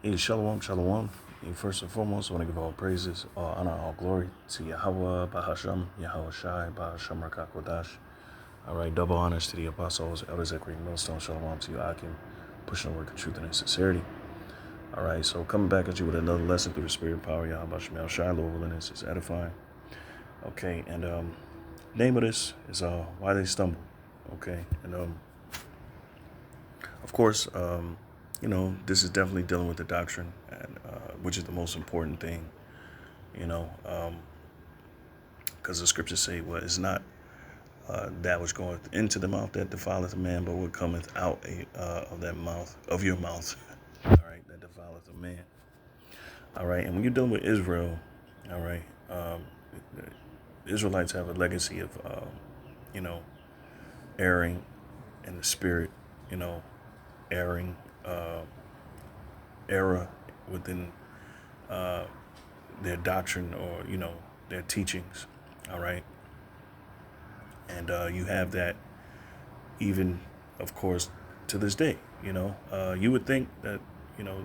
Hey, shalom, shalom. And first and foremost, I want to give all praises, all honor, all glory to Yahweh, Bahasham, Yahweh Shai, Bahasham Rakakodash. All right, double honors to the apostles, elders at Great Millstone, shalom to you, Akim, pushing the work of truth and in sincerity. All right, so coming back at you with another lesson through the spirit and power, Yahweh Shemel Shai, Lord willing, is edifying. Okay, and name of this is Why They Stumble. Okay, and of course, this is definitely dealing with the doctrine, and which is the most important thing, you know, because the scriptures say, well, it's not that which goeth into the mouth that defileth a man, but what cometh out of that mouth, of your mouth, all right, that defileth a man. All right, and when you're dealing with Israel, all right, the Israelites have a legacy of, you know, erring in the spirit, you know, erring, error within their doctrine or their teachings. All right, and you have that even, of course, to this day. You would think that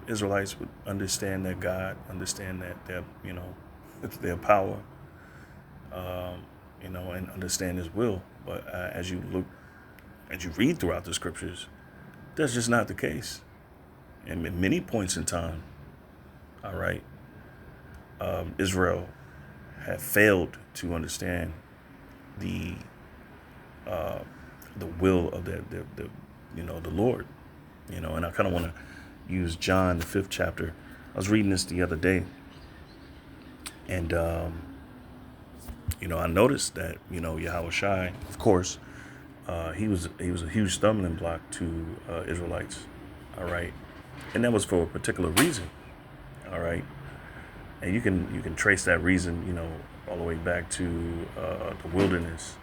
Israelites would understand their God, understand that their it's their power, and understand His will. But as you read throughout the scriptures, that's just not the case. And at many points in time, all right, Israel have failed to understand the the will of the Lord. And I kind of want to use John the 5th chapter. I was reading this the other day, and I noticed that Yahweh Shai, of course, he was a huge stumbling block to Israelites. All right, and that was for a particular reason. All right, and you can trace that reason, all the way back to the wilderness,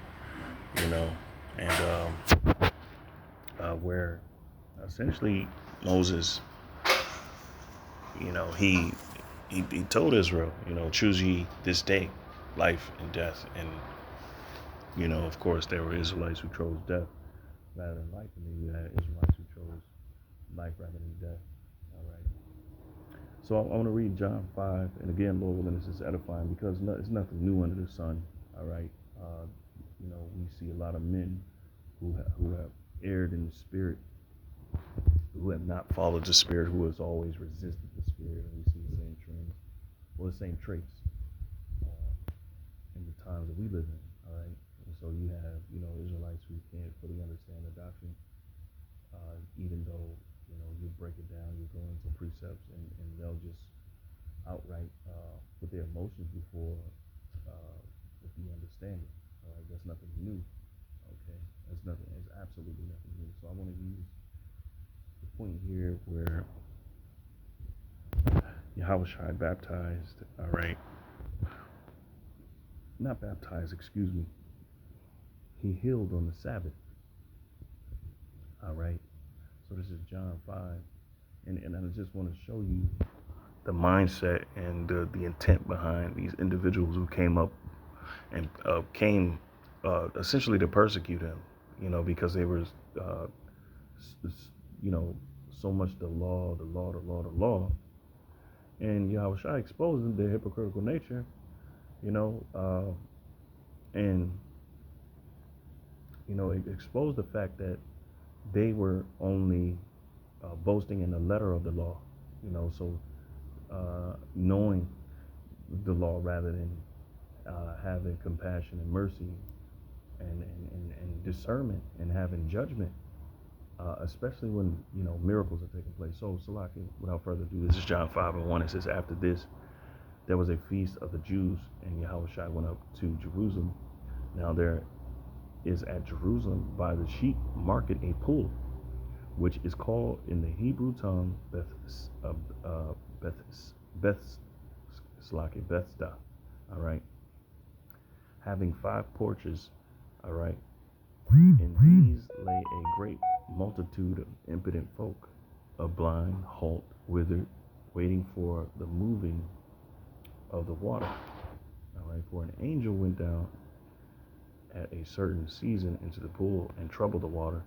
you know, and where essentially Moses, he told Israel, choose ye this day life and death. And of course, there were Israelites who chose death rather than life, and then you had Israelites who chose life rather than death. All right. So I want to read John 5, and again, Lord willing, this is edifying because it's nothing new under the sun. All right. We see a lot of men who have erred in the spirit, who have not followed the spirit, who has always resisted the spirit, and we see the same trends or the same traits in the times that we live in. All right. And so you have, Israelites who can't fully understand the doctrine, even though, you break it down, you go into precepts, and they'll just outright put their emotions before with the understanding. All right. That's nothing new. Okay. That's nothing. It's absolutely nothing new. So I want to use the point here where Yahweh Shai baptized, all right, not baptized, excuse me, he healed on the Sabbath, all right. So this is John 5, and I just want to show you the mindset and the intent behind these individuals who came up and came essentially to persecute him, because they were, you know, so much the law, the law, the law, the law. And Yahweh Shai exposed their hypocritical nature, you know, uh, and, it exposed the fact that they were only boasting in the letter of the law, so knowing the law rather than having compassion and mercy and discernment and having judgment, especially when miracles are taking place. So Salaki, without further ado, this is John 5:1. It says, after this, there was a feast of the Jews, and Yahweh Shai went up to Jerusalem. Now there is at Jerusalem by the sheep market a pool, which is called in the Hebrew tongue Beth Beth Bethesda. All right, having 5 porches. All right, in these lay a great multitude of impotent folk, of blind, halt, withered, waiting for the moving of the water. All right, for an angel went down at a certain season into the pool and troubled the water.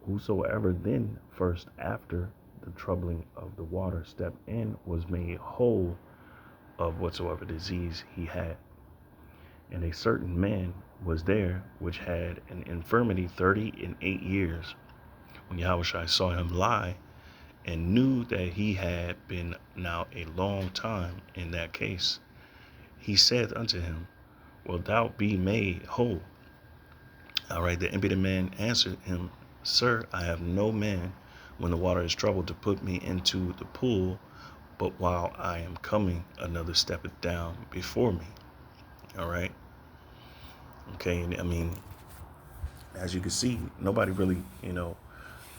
Whosoever then first after the troubling of the water stepped in, was made whole of whatsoever disease he had. And a certain man was there which had an infirmity 38 years. When Yahushua saw him lie, and knew that he had been now a long time in that case, he said unto him, Wilt thou be made whole? All right, the impudent man answered him, Sir, I have no man when the water is troubled to put me into the pool, but while I am coming, another steppeth down before me. All right. Okay. And I mean, as you can see, nobody really,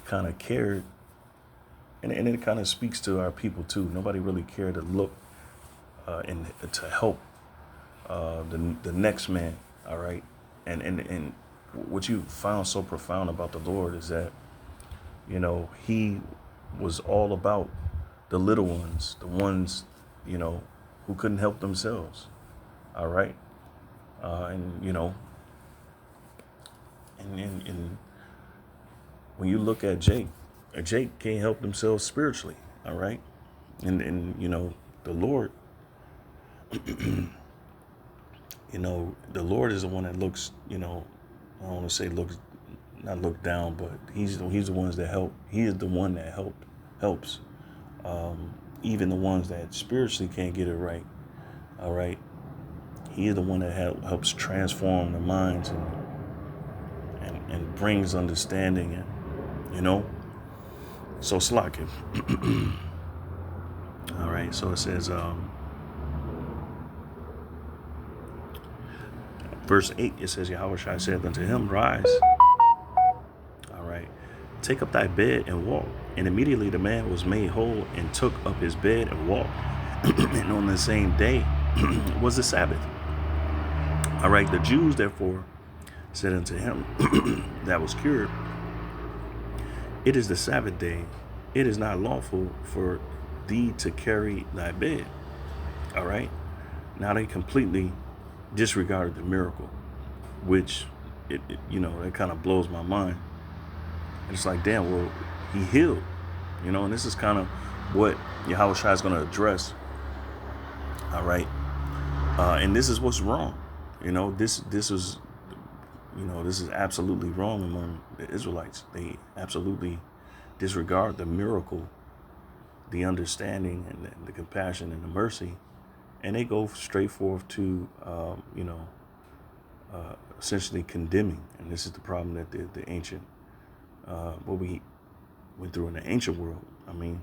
kind of cared. And it kind of speaks to our people too. Nobody really cared to look and to help the next man. All right. And what you found so profound about the Lord is that, he was all about the little ones, the ones, who couldn't help themselves. All right. And when you look at Jake can't help themselves spiritually. All right. And the Lord, the Lord is the one that looks, I don't want to say not look down, but he's the ones that help. He is the one that helps. Even the ones that spiritually can't get it right. All right. He is the one that helps transform the minds and brings understanding, and so slacking. All right. So it says, verse 8, it says, Yahushua said unto him, Rise. All right. Take up thy bed and walk. And immediately the man was made whole and took up his bed and walked. And on the same day was the Sabbath. All right. The Jews, therefore, said unto him that was cured, It is the Sabbath day. It is not lawful for thee to carry thy bed. All right. Now they completely disregarded the miracle, which it kind of blows my mind. And it's like, damn, well, he healed, and this is kind of what Yahushua is going to address. All right. And this is what's wrong. This is absolutely wrong among the Israelites. They absolutely disregard the miracle, the understanding and the compassion and the mercy. And they go straight forth to, essentially condemning. And this is the problem that the ancient, what we went through in the ancient world. I mean,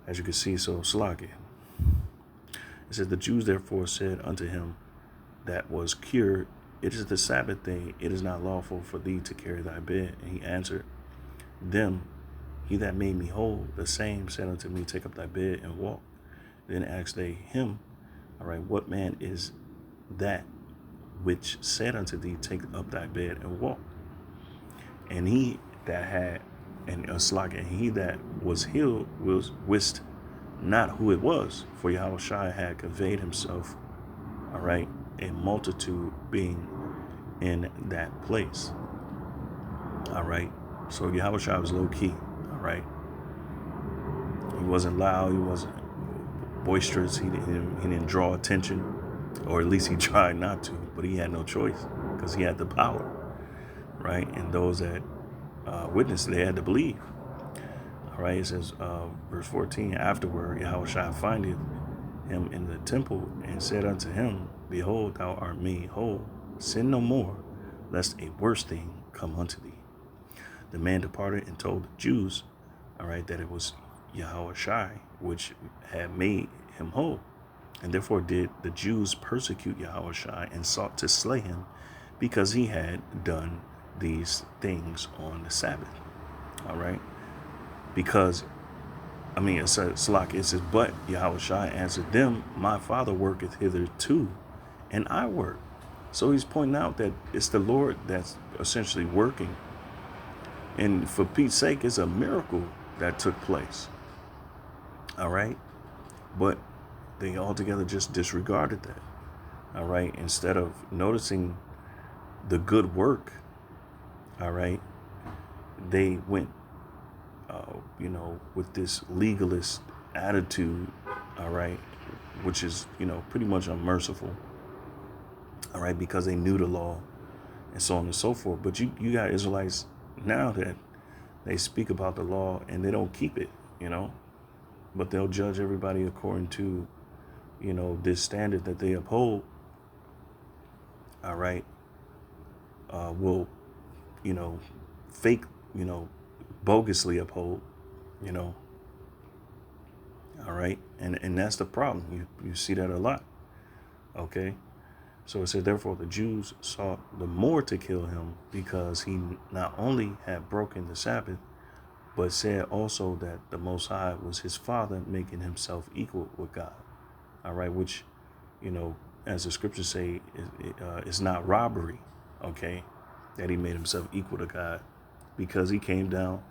as you can see, so Salaki. It says, The Jews therefore said unto him that was cured, It is the Sabbath day. It is not lawful for thee to carry thy bed. And he answered them, He that made me whole, the same said unto me, Take up thy bed and walk. Then asked they him, all right, what man is that which said unto thee, Take up thy bed and walk? And he that had and he that was healed wist not who it was, for Yahushua had conveyed himself, all right, a multitude being in that place. All right. So Yahushua was low key. All right. He wasn't loud. He wasn't boisterous. He didn't draw attention, or at least he tried not to, but he had no choice because he had the power. Right. And those that witnessed, they had to believe. All right. It says, verse 14, afterward, Yahushua findeth him in the temple and said unto him, Behold, thou art made whole. Sin no more, lest a worse thing come unto thee. The man departed and told the Jews, all right, that it was Yahushua which had made him whole. And therefore did the Jews persecute Yahushua and sought to slay him, because he had done these things on the Sabbath. All right. Because, it says, but Yahushua answered them, My Father worketh hitherto, and I work. So he's pointing out that it's the Lord that's essentially working. And for Pete's sake, it's a miracle that took place. All right. But they altogether just disregarded that. All right. Instead of noticing the good work, all right, they went with this legalist attitude, all right, which is, pretty much unmerciful, all right, because they knew the law and so on and so forth. But you got Israelites now that they speak about the law and they don't keep it, but they'll judge everybody according to, this standard that they uphold, all right, will, fake, bogusly uphold, all right. And that's the problem. You see that a lot. Okay. So it said, therefore, the Jews sought the more to kill him because he not only had broken the Sabbath, but said also that the Most High was his father, making himself equal with God. All right. Which, as the scriptures say, is not robbery. Okay. That he made himself equal to God because he came down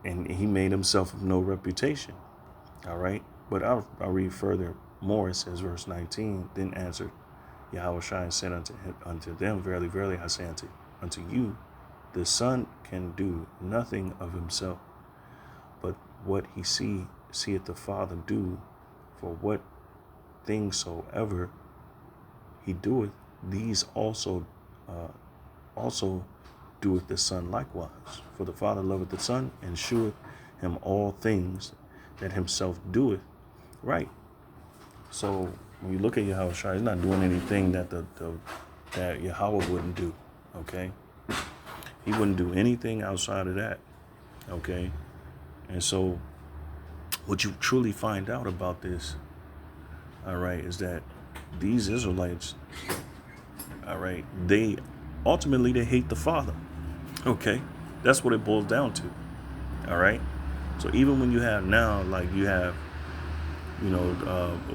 and he made himself of no reputation. All right. But I'll read further more. It says, verse 19, then answered Yahushua and said unto them, verily, verily, I say unto you, the Son can do nothing of himself, but what he seeth the Father do. For what things soever he doeth, these also doeth the Son likewise. For the Father loveth the Son, and sheweth him all things that himself doeth. Right. So when you look at Yahushua, he's not doing anything that that Yahweh wouldn't do. Okay. He wouldn't do anything outside of that. Okay. And so what you truly find out about this, all right, is that these Israelites, all right, they hate the Father. Okay. That's what it boils down to. All right. So even when you have now, like you have,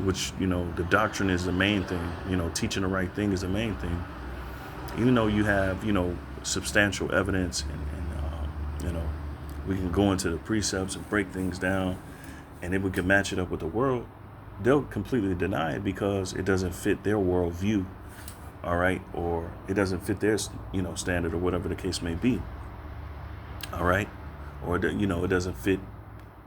which, the doctrine is the main thing, teaching the right thing is the main thing. Even though you have, substantial evidence and we can go into the precepts and break things down and then we can match it up with the world, they'll completely deny it because it doesn't fit their worldview. All right. Or it doesn't fit their, standard or whatever the case may be. All right. Or, it doesn't fit.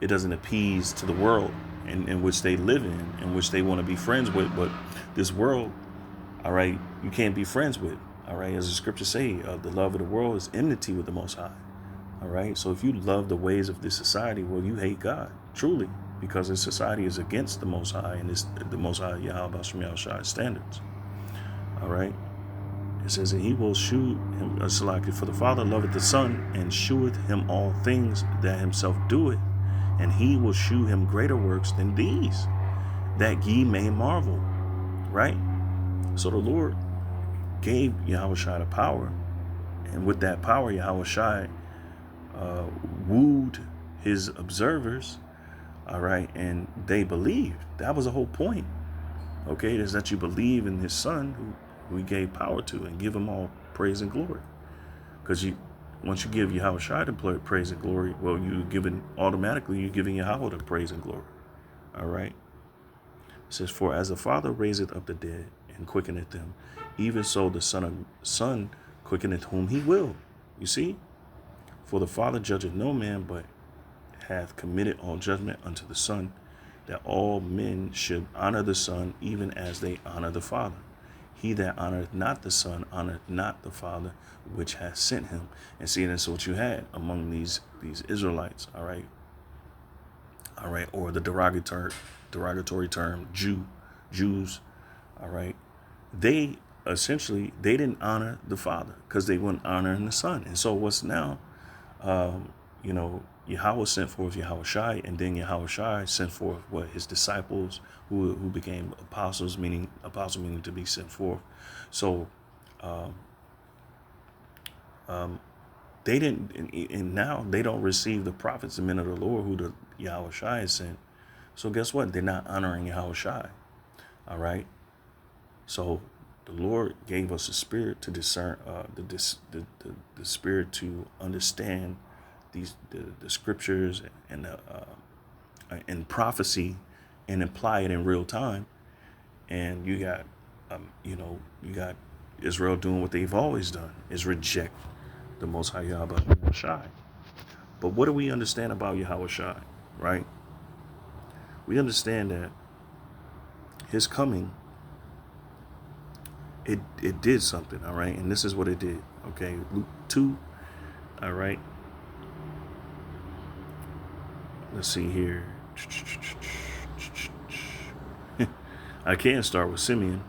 It doesn't appease to the world in which they live in which they want to be friends with. But this world, all right, you can't be friends with. All right. As the scriptures say, the love of the world is enmity with the Most High. All right. So if you love the ways of this society, well, you hate God, truly, because this society is against the Most High and it's the Most High Yahweh Shai standards. All right. It says that he will shew him, for the Father loveth the Son, and sheweth him all things that himself doeth, and he will shew him greater works than these, that ye may marvel. Right? So the Lord gave Yahushua the power, and with that power, Yahushua wooed his observers, all right, and they believed. That was the whole point. Okay, is that you believe in his Son, who we gave power to, and give him all praise and glory. Because once you give Yahushua the praise and glory, well, you're giving Yahweh the praise and glory. All right. It says, for as the Father raiseth up the dead and quickeneth them, even so the Son quickeneth whom he will. You see? For the Father judgeth no man, but hath committed all judgment unto the Son, that all men should honor the Son, even as they honor the Father. He that honoreth not the Son honoreth not the Father which has sent him. And see, that's what you had among these Israelites, all right? All right, or the derogatory term Jews, all right? They essentially, they didn't honor the Father because they weren't honoring the Son. And so what's now, Yahweh sent forth Yahushua, and then Yahushua sent forth his disciples who became apostles, meaning to be sent forth. So they didn't, and now they don't receive the prophets, the men of the Lord, who the Yahushua sent. So guess what? They're not honoring Yahushua. All right. So the Lord gave us a spirit to discern, the spirit to understand the scriptures and prophecy and apply it in real time. And you got Israel doing what they've always done, is reject the Most High Yahweh Shai. But what do we understand about Yahweh Shai, right? We understand that his coming, it did something, all right? And this is what it did, okay? Luke 2, all right? Let's see here. I can start with Simeon,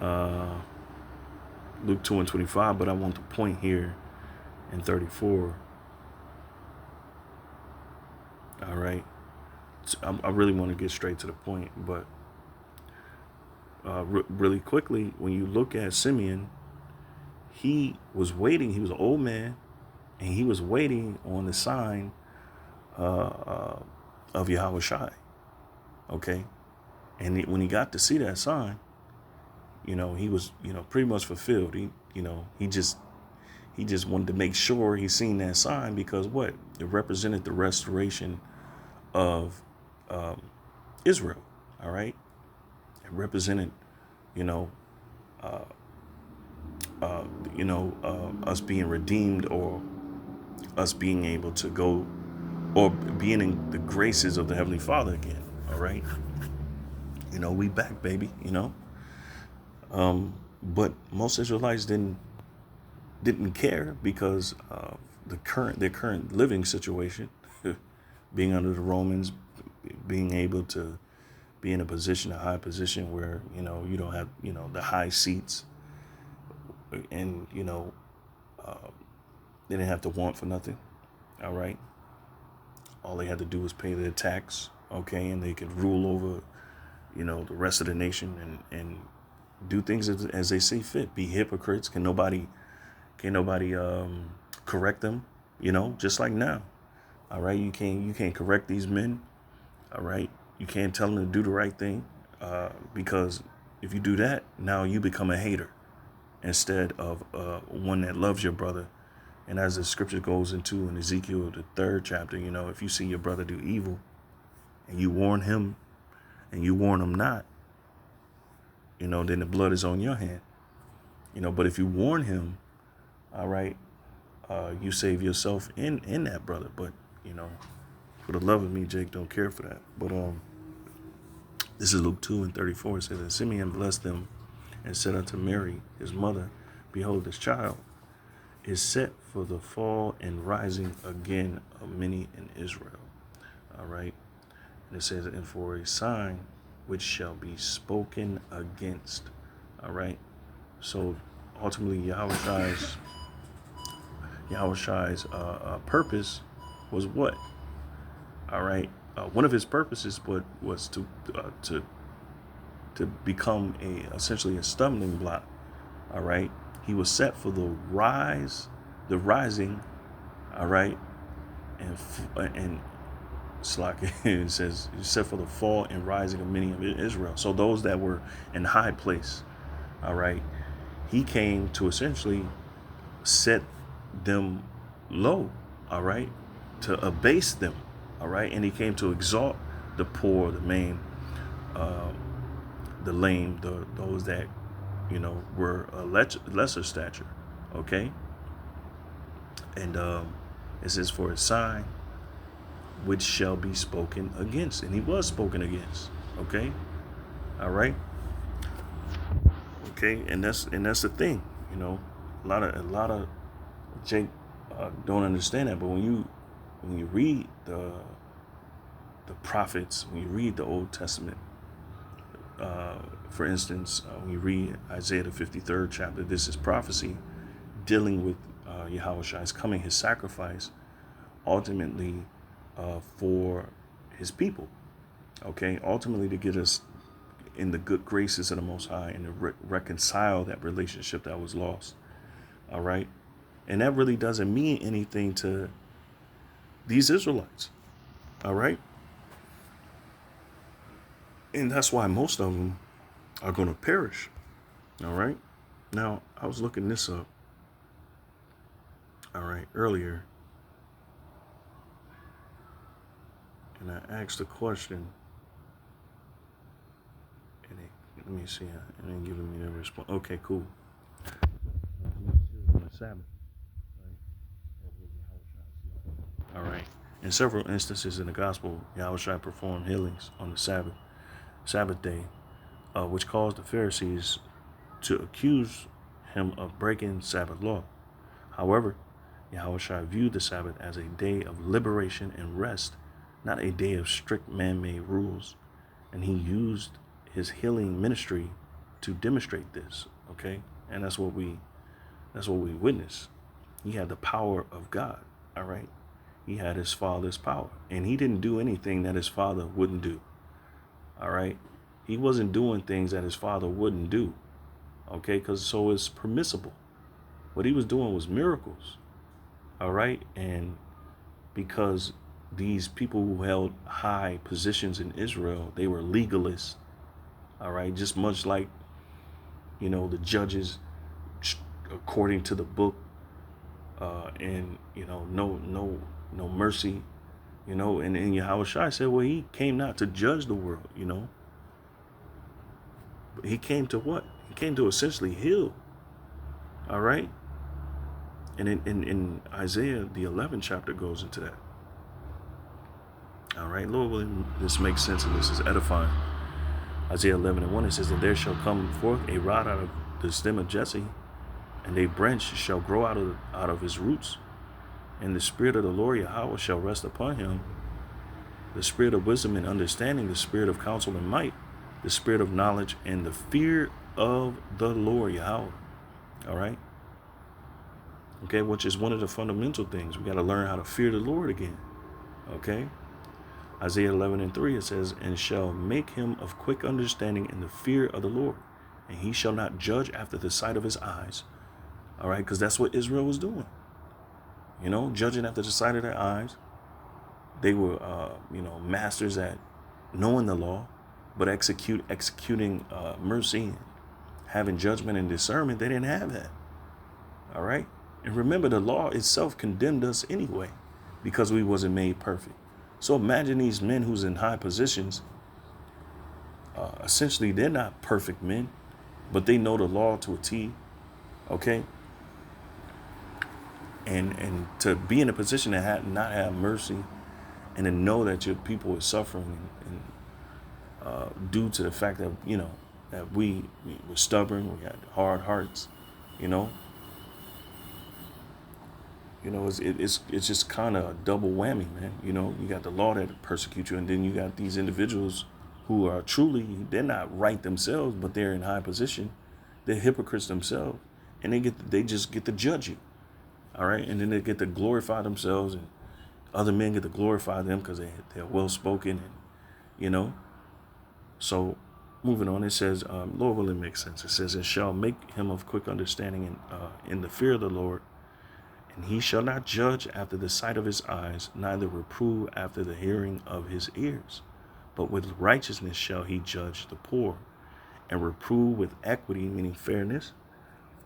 Luke 2 and 25, but I want the point here in 34. All right. I really want to get straight to the point, but really quickly, when you look at Simeon, he was waiting. He was an old man, and he was waiting on the sign of Yahweh Shai. Okay. And when he got to see that sign, he was, pretty much fulfilled. He just wanted to make sure he seen that sign, because what? It represented the restoration of Israel. All right. It represented, us being redeemed, or us being able to go, or being in the graces of the Heavenly Father again. All right. We back, baby, but most Israelites didn't care, because of their current living situation, being under the Romans, being able to be in a high position where, you don't have, the high seats, and, they didn't have to want for nothing. All right. All they had to do was pay their tax. Okay. And they could rule over, the rest of the nation, and do things as they see fit, be hypocrites. Can nobody correct them, just like now. All right. You can't correct these men. All right. You can't tell them to do the right thing, because if you do that, now you become a hater instead of one that loves your brother. And as the scripture goes into in Ezekiel, the 3rd chapter, if you see your brother do evil and you warn him and you warn him not, then the blood is on your hand. But if you warn him, all right, you save yourself in that brother. But, for the love of me, Jake don't care for that. But this is Luke 2 and 34. It says, and Simeon blessed them and said unto Mary, his mother, behold, this child is set for the fall and rising again of many in Israel. All right. And it says, and for a sign which shall be spoken against. All right. So ultimately, Yahweh Shai's purpose was what? All right. One of his purposes was to become essentially a stumbling block. All right. He was set for the rising. All right. And it says he's set for the fall and rising of many of Israel. So those that were in high place. All right. He came to essentially set them low. All right. To abase them. All right. And he came to exalt the poor, the maimed, the lame, those that, were a lesser stature. Okay. And it says, for a sign which shall be spoken against. And he was spoken against. Okay. All right. Okay. And that's the thing, a lot of Jake don't understand that. But when you read the prophets, when you read the Old Testament, for instance, when you read Isaiah the 53rd chapter, this is prophecy dealing with Yahweh Shai's coming, his sacrifice, ultimately for his people. Okay, ultimately to get us in the good graces of the Most High, and to reconcile that relationship that was lost. All right, and that really doesn't mean anything to these Israelites. All right. And that's why most of them are going to perish. All right. Now, I was looking this up. All right. Earlier. And I asked a question. And let me see. And then giving me the response. Okay, cool. On the Sabbath. All In several instances in the gospel, Yahushua performed healings on the Sabbath day, which caused the Pharisees to accuse him of breaking Sabbath law. However, Yahushua viewed the Sabbath as a day of liberation and rest, not a day of strict man-made rules. And he used his healing ministry to demonstrate this. Okay, and that's what we witness. He had the power of God. All right, he had his Father's power, and he didn't do anything that his Father wouldn't do. All right, he wasn't doing things that his Father wouldn't do. Okay, because so it's permissible. What he was doing was miracles. All right, and because these people who held high positions in Israel, they were legalists. All right, just much like, the judges, according to the book, and no mercy, and Yahushua said, well, he came not to judge the world, but he came to what? He came to essentially heal. All right. And in Isaiah, the 11th chapter goes into that. All right, Lord willing, this makes sense and this is edifying. Isaiah 11:1, it says, and there shall come forth a rod out of the stem of Jesse, and a branch shall grow out of his roots. And the Spirit of the Lord Yahweh shall rest upon him, the Spirit of wisdom and understanding, the Spirit of counsel and might, the Spirit of knowledge and the fear of the Lord Yahweh. All right. Okay, which is one of the fundamental things. We got to learn how to fear the Lord again. Okay. Isaiah 11:3, it says, and shall make him of quick understanding in the fear of the Lord, and he shall not judge after the sight of his eyes. All right, because that's what Israel was doing. Judging after the sight of their eyes. They were, masters at knowing the law, but executing mercy and having judgment and discernment. They didn't have that. All right. And remember, the law itself condemned us anyway, because we wasn't made perfect. So imagine these men who's in high positions. Essentially, they're not perfect men, but they know the law to a T. Okay. And to be in a position to not have mercy, and to know that your people are suffering, and due to the fact that that we were stubborn, we had hard hearts, it's just kind of a double whammy, man. You got the law that persecute you, and then you got these individuals who are truly, they're not right themselves, but they're in high position. They're hypocrites themselves, and they just get to judge you. All right, and then they get to glorify themselves, and other men get to glorify them because they're well spoken, and So, moving on, it says, Lord will it make sense. It says, it shall make him of quick understanding in the fear of the Lord. And he shall not judge after the sight of his eyes, neither reprove after the hearing of his ears. But with righteousness shall he judge the poor, and reprove with equity, meaning fairness,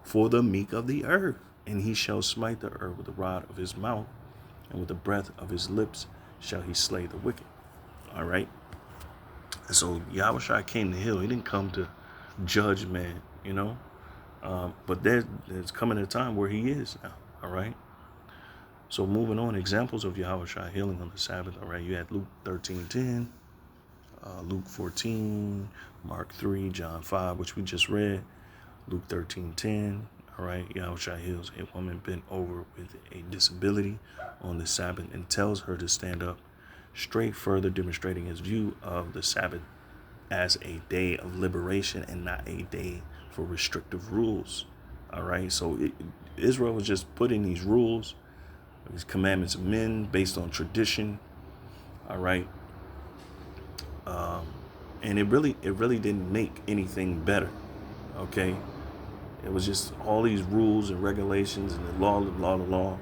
for the meek of the earth. And he shall smite the earth with the rod of his mouth, and with the breath of his lips shall he slay the wicked. All right. And so Yahushua came to heal. He didn't come to judge man, but there's coming a time where he is now. All right. So moving on, examples of Yahushua healing on the Sabbath. All right. You had Luke 13:10, Luke 14, Mark 3, John 5, which we just read. Luke 13:10. All right. Yahushua heals a woman bent over with a disability on the Sabbath and tells her to stand up straight, further demonstrating his view of the Sabbath as a day of liberation and not a day for restrictive rules. All right. So Israel was just putting these rules, these commandments of men based on tradition. All right. And it really didn't make anything better. Okay. It was just all these rules and regulations and the law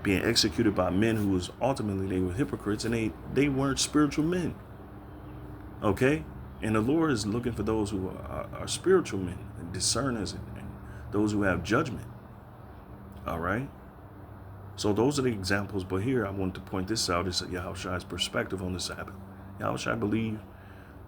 being executed by men who was ultimately, they were hypocrites, and they weren't spiritual men. Okay. And the Lord is looking for those who are spiritual men and discerners and those who have judgment. All right. So those are the examples. But here I want to point this out. It's Yahushua's perspective on the Sabbath. Yahushua believed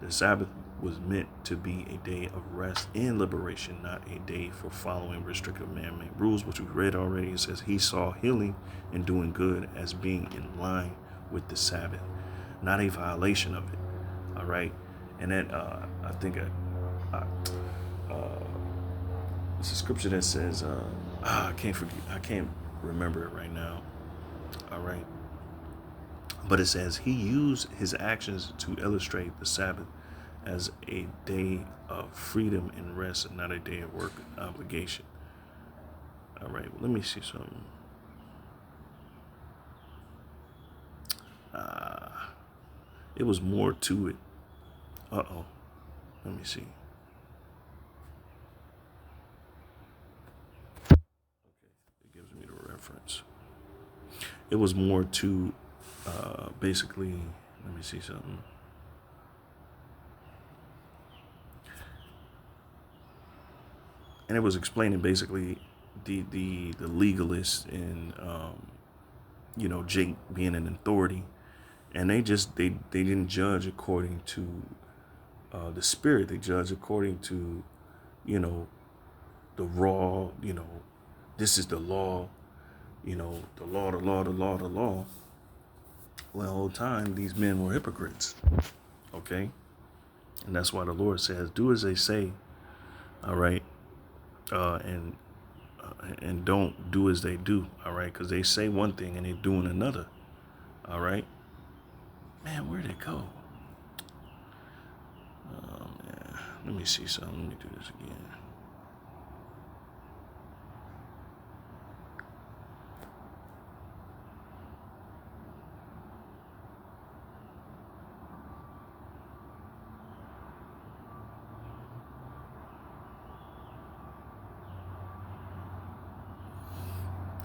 the Sabbath was meant to be a day of rest and liberation, not a day for following restrictive man-made rules, which we read already. It says he saw healing and doing good as being in line with the Sabbath, not a violation of it. All right. And then I think it's a scripture that says, I can't remember it right now. All right. But it says he used his actions to illustrate the Sabbath as a day of freedom and rest and not a day of work obligation. All right, well, let me see something. It was more to it. Let me see. Okay, it gives me the reference. It was more to basically, let me see something. And it was explaining basically the legalists and Jake being an authority, and they didn't judge according to the spirit. They judge according to the raw. This is the law. The law, the law, the law, the law. Well, the whole time these men were hypocrites. Okay, and that's why the Lord says, "Do as they say." All right, and don't do as they do. All right, because they say one thing and they're doing another. All right, man, where'd it go? Man. Let me see something. Let me do this again.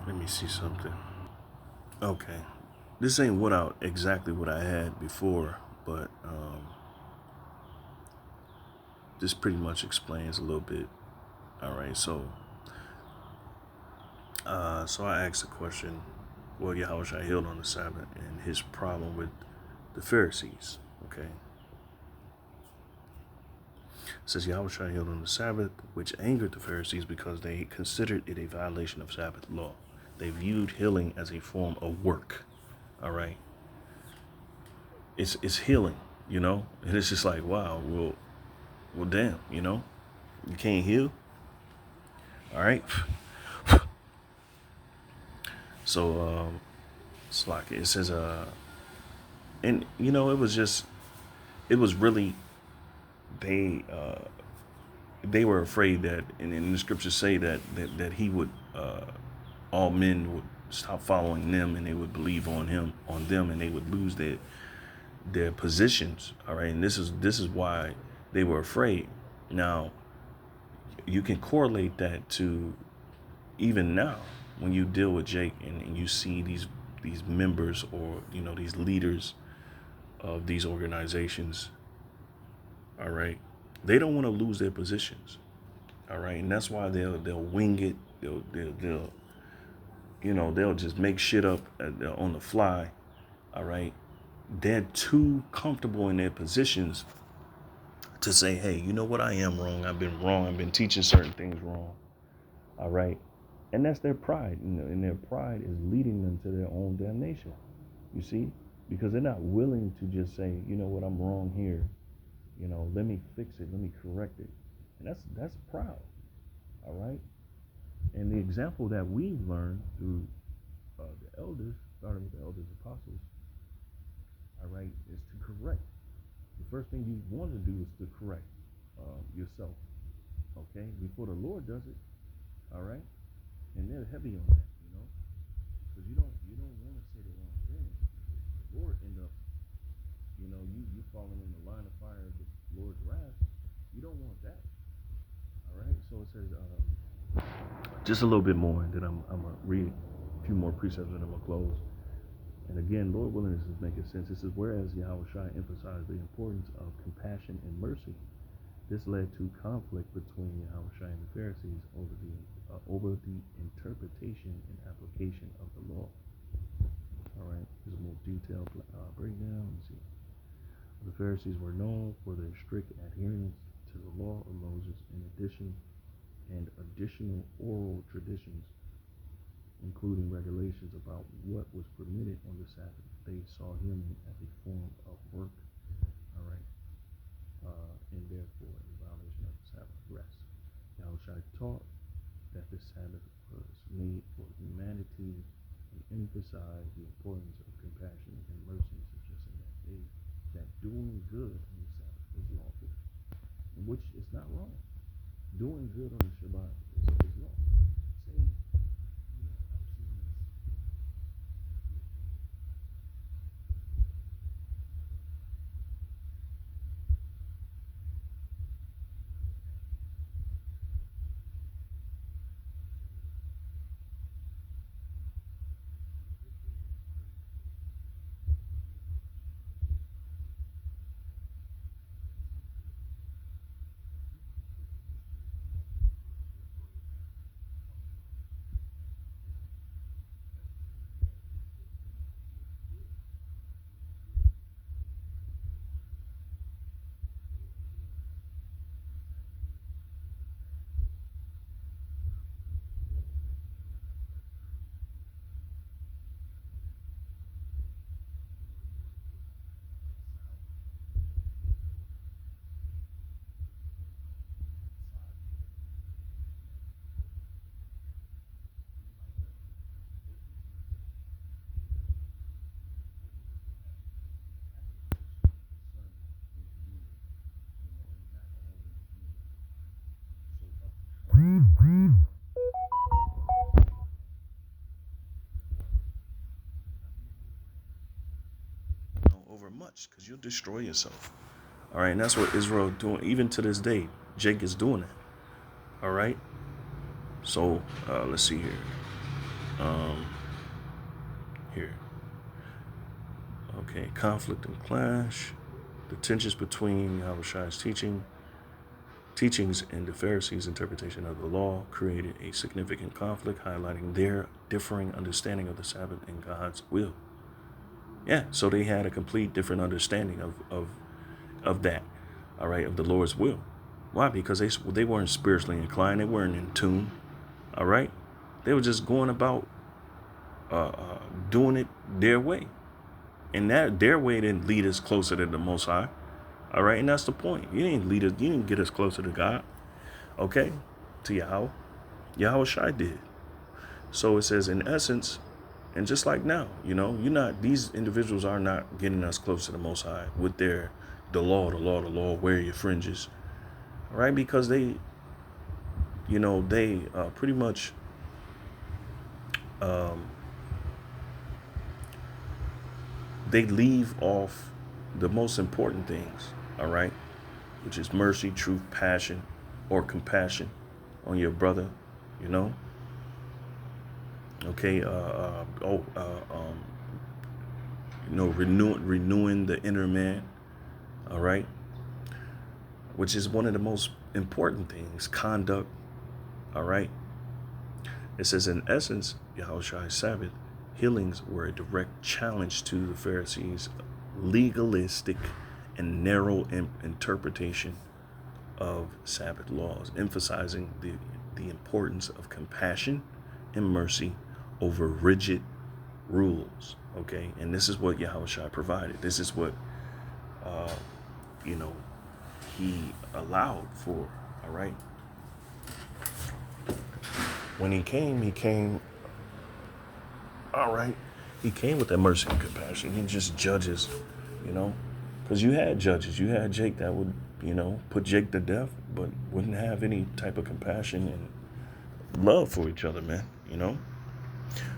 Let me see something. Okay. This ain't exactly what I had before, but this pretty much explains a little bit. All right, so I asked the question, well, Yahushua healed on the Sabbath and his problem with the Pharisees. Okay. It says Yahushua healed on the Sabbath, which angered the Pharisees because they considered it a violation of Sabbath law. They viewed healing as a form of work. All right. It's healing, and it's just like, wow, well, damn, you can't heal. All right. So, it's like it says, and it was really they were afraid that, and the scriptures say that he would, all men would stop following them and they would believe on them, and they would lose their positions. All right, and this is why they were afraid. Now, you can correlate that to even now when you deal with Jake and you see these members or these leaders of these organizations. All right, they don't want to lose their positions. All right, and that's why they'll wing it. They'll just make shit up on the fly. All right, they're too comfortable in their positions to say, hey, you know what, I am wrong. I've been wrong. I've been teaching certain things wrong. All right, and that's their pride. And their pride is leading them to their own damnation. You see, because they're not willing to just say, you know what, I'm wrong here. Let me fix it. Let me correct it. And that's proud. All right. And the example that we've learned through the elders, starting with the elders apostles, all right, is to correct. The first thing you want to do is to correct yourself. Okay, before the Lord does it. All right, and they're heavy on that, because you don't want to say the wrong thing. The Lord end up, you falling in the line of fire of the Lord's wrath. You don't want that. All right, so it says just a little bit more, and then I'm gonna read a few more precepts, and I'm gonna close. And again, Lord willing, this is making sense. It says, whereas Yahushua emphasized the importance of compassion and mercy, this led to conflict between Yahushua and the Pharisees over the interpretation and application of the law. All right, here's a more detailed breakdown. Let's see. The Pharisees were known for their strict adherence to the law of Moses, in addition and additional oral traditions. including regulations about what was permitted on the Sabbath. They saw healing as a form of work, all right, and therefore a violation of the Sabbath rest. Yahushua taught that the Sabbath was made for humanity and emphasized the importance of compassion and mercy, suggesting that doing good on the Sabbath was lawful, which is not wrong. Doing good on the Shabbat is lawful. Say, I've seen this. Over much, because you'll destroy yourself. All right, and that's what Israel doing. Even to this day, Jake is doing it. All right. So let's see here. Here. Okay, conflict and clash. The tensions between Yahushua's teachings and the Pharisees' interpretation of the law created a significant conflict, highlighting their differing understanding of the Sabbath and God's will. Yeah, so they had a complete different understanding of that, all right, of the Lord's will. Why? Because they weren't spiritually inclined. They weren't in tune, all right? They were just going about doing it their way. And that their way didn't lead us closer to the Most High, all right? And that's the point. You didn't lead us. You didn't get us closer to God, okay, to Yahweh. Yahushua did. So it says, in essence, and just like now, these individuals are not getting us close to the Most High with the law, wear your fringes, all right? Because they pretty much they leave off the most important things, all right, which is mercy, truth, passion, or compassion on your brother, okay, renewing the inner man, all right, which is one of the most important things, conduct, all right. It says, in essence, Yahushua's Sabbath healings were a direct challenge to the Pharisees' legalistic and narrow interpretation of Sabbath laws, emphasizing the importance of compassion and mercy over rigid rules, okay? And this is what Yahushua provided. This is what, he allowed for, all right? When he came, all right, he came with that mercy and compassion. He just judges, because you had judges. You had Jake that would, put Jake to death, but wouldn't have any type of compassion and love for each other, man,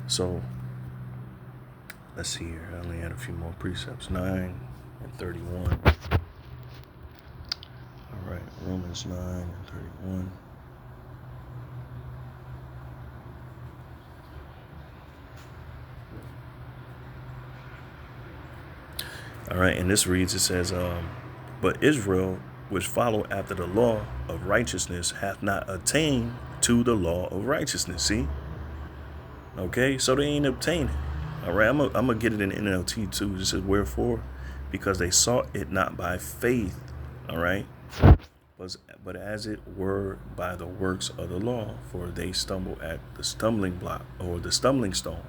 So, let's see here. I only had a few more precepts. 9 and 31. All right, Romans 9 and 31. All right, and this reads, it says, but Israel, which follow after the law of righteousness, hath not attained to the law of righteousness. See? Okay, so they ain't obtained it. All right, I'm gonna get it in NLT too. It says, wherefore? Because they sought it not by faith. All right, but as it were by the works of the law, for they stumble at the stumbling block or the stumbling stone,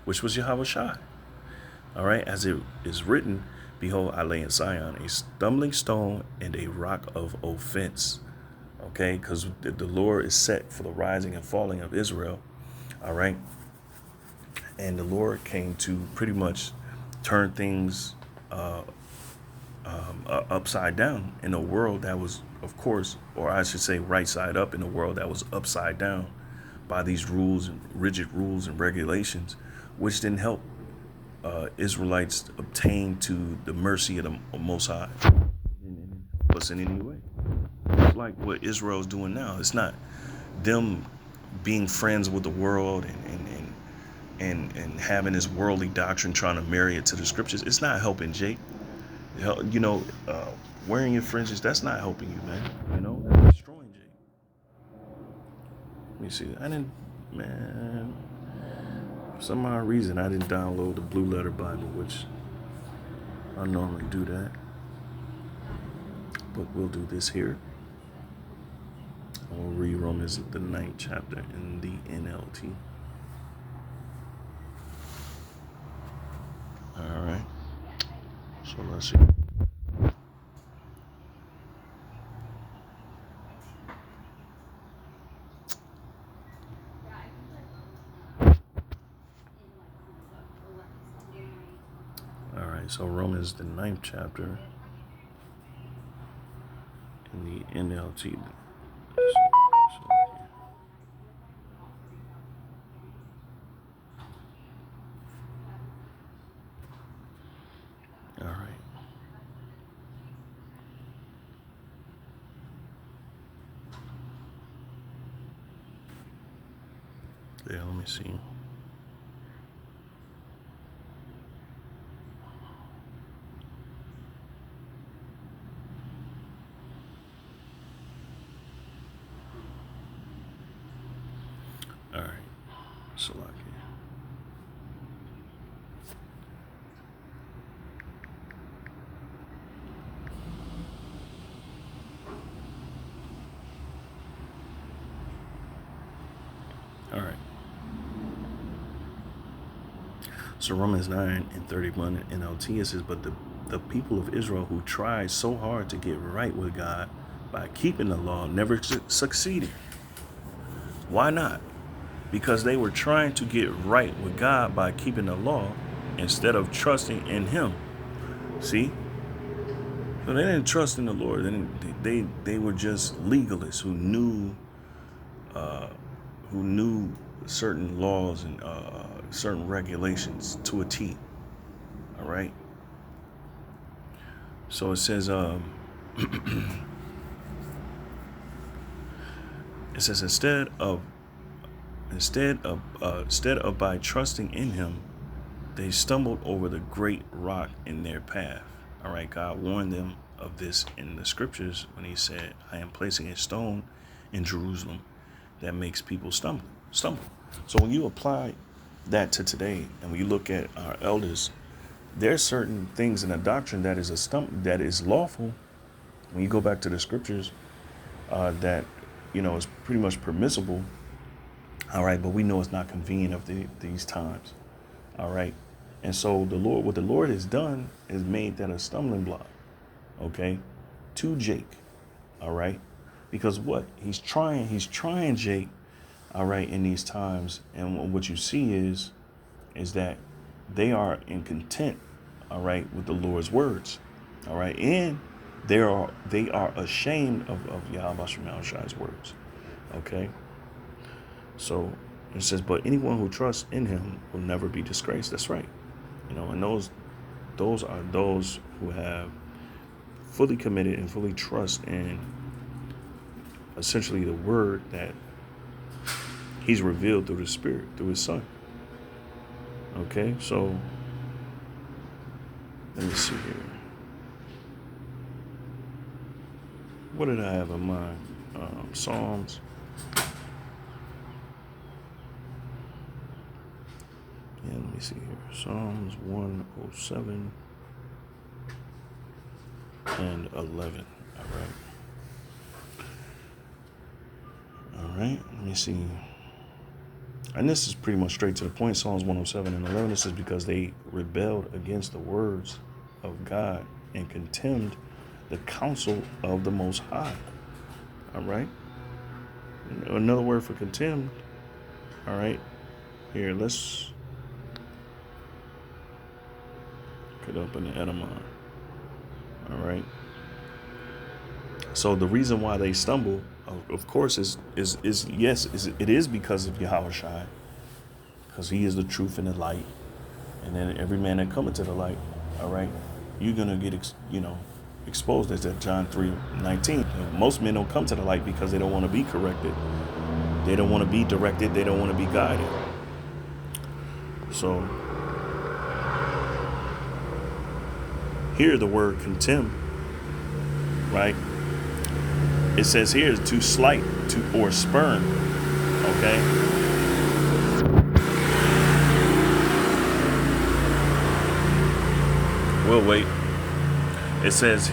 which was Yahweh Shai. All right, as it is written, behold, I lay in Zion a stumbling stone and a rock of offense. Okay, because the Lord is set for the rising and falling of Israel. All right, and the Lord came to pretty much turn things upside down in a world that was, of course, or I should say right side up in a world that was upside down by these rules and rigid rules and regulations, which didn't help Israelites obtain to the mercy of the Most High. Didn't help us in any way. It's like what Israel's doing now. It's not them being friends with the world and having this worldly doctrine, trying to marry it to the scriptures. It's not helping, Jake. You know, wearing your fringes, that's not helping you, man. You know, that's destroying Jake. Let me see. I didn't, man. For some odd reason, I didn't download the Blue Letter Bible, which I normally do that. But we'll do this here. We'll read Romans, the 9th chapter in the NLT. All right. So let's see. All right. So Romans, the 9th chapter in the NLT. All right. Yeah, let me see. All right. Salaki. All right. So Romans 9 and 31 NLT, it says, but the people of Israel who tried so hard to get right with God by keeping the law never succeeded. Why not? Because they were trying to get right with God by keeping the law instead of trusting in Him. See? So they didn't trust in the Lord. They were just legalists who knew certain laws and certain regulations to a T. All right. So it says, instead of by trusting in Him, they stumbled over the great rock in their path. All right. God warned them of this in the scriptures when He said, I am placing a stone in Jerusalem that makes people stumble. So when you apply that to today, and when you look at our elders, there's certain things in the doctrine that is lawful. When you go back to the scriptures, that is pretty much permissible. All right, but we know it's not convenient of these times. All right, and so what the Lord has done is made that a stumbling block. Okay, to Jake. All right, because what he's trying Jake. All right, in these times, and what you see is that they are in content, all right, with the Lord's words, all right, and they are ashamed of Yahweh Shai's words, okay. So it says, but anyone who trusts in Him will never be disgraced. That's right, and those are those who have fully committed and fully trust in essentially the word that He's revealed through the Spirit, through His Son. Okay, so let me see here. What did I have in mind? Psalms. Yeah, let me see here. Psalms 107 and 11. All right. right, let me see. And this is pretty much straight to the point. Psalms 107 and 11. This is because they rebelled against the words of God and contemned the counsel of the Most High. All right. Another word for contemned. All right. Here, let's get up in the etymon. All right. So the reason why they stumble, of course, is it is because of Yahushua, because He is the truth and the light, and then every man that cometh to the light, all right, you're gonna get exposed. As that John 3:19. Most men don't come to the light because they don't want to be corrected, they don't want to be directed, they don't want to be guided. So here the word contempt, right? It says here to slight, to or spurn. Okay. We'll wait. It says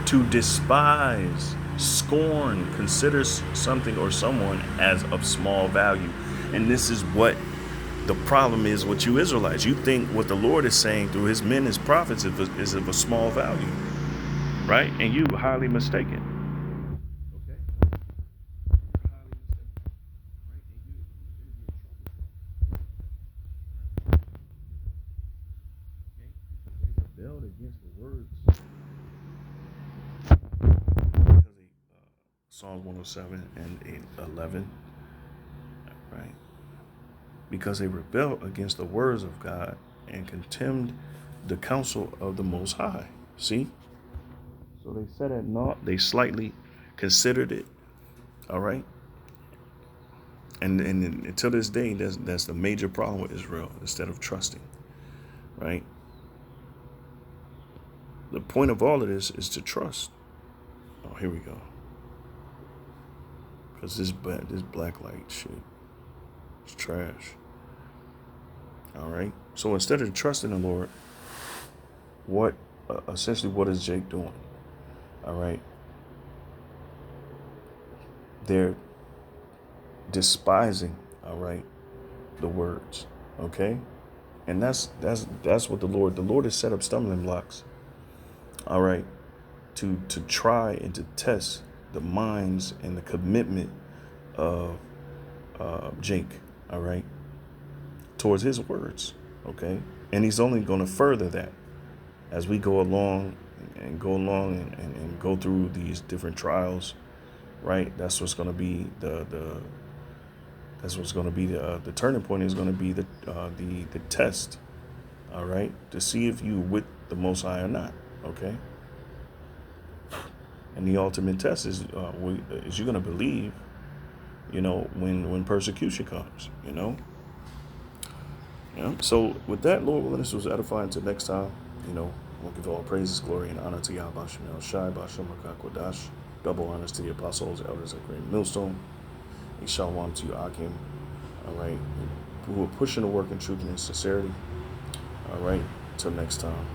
to despise, scorn, consider something or someone as of small value. And this is what the problem is with you Israelites. You think what the Lord is saying through His men, His prophets, is of a small value, right? And you highly mistaken. Rebelled against the words. Psalms 107 and 11, right? Because they rebelled against the words of God and contemned the counsel of the Most High. See? So they set at naught. They slightly considered it. All right? And until this day, that's the major problem with Israel, instead of trusting. Right? The point of all of this is to trust. Oh, here we go. Because this black light shit, it's trash. All right. So instead of trusting the Lord, what is Jake doing? All right. They're despising, all right, the words. Okay. And that's what the Lord has set up stumbling blocks. All right. To try and to test the minds and the commitment of Jake, all right, towards his words, okay? And He's only going to further that as we go along and go through these different trials, right? That's what's going to be the turning point. Is going to be the test, all right, to see if you with the Most High or not, okay? And the ultimate test is you're going to believe, when persecution comes, Yeah. So with that, Lord willing, this was edifying. Until next time, we'll give all praises, glory, and honor to Yahweh Shemel Shai, Bashem Kodash. Double honors to the apostles, elders at Great Millstone. A shalom to you, Akim. All right. Who are pushing the work in truth and in sincerity. All right. Till next time.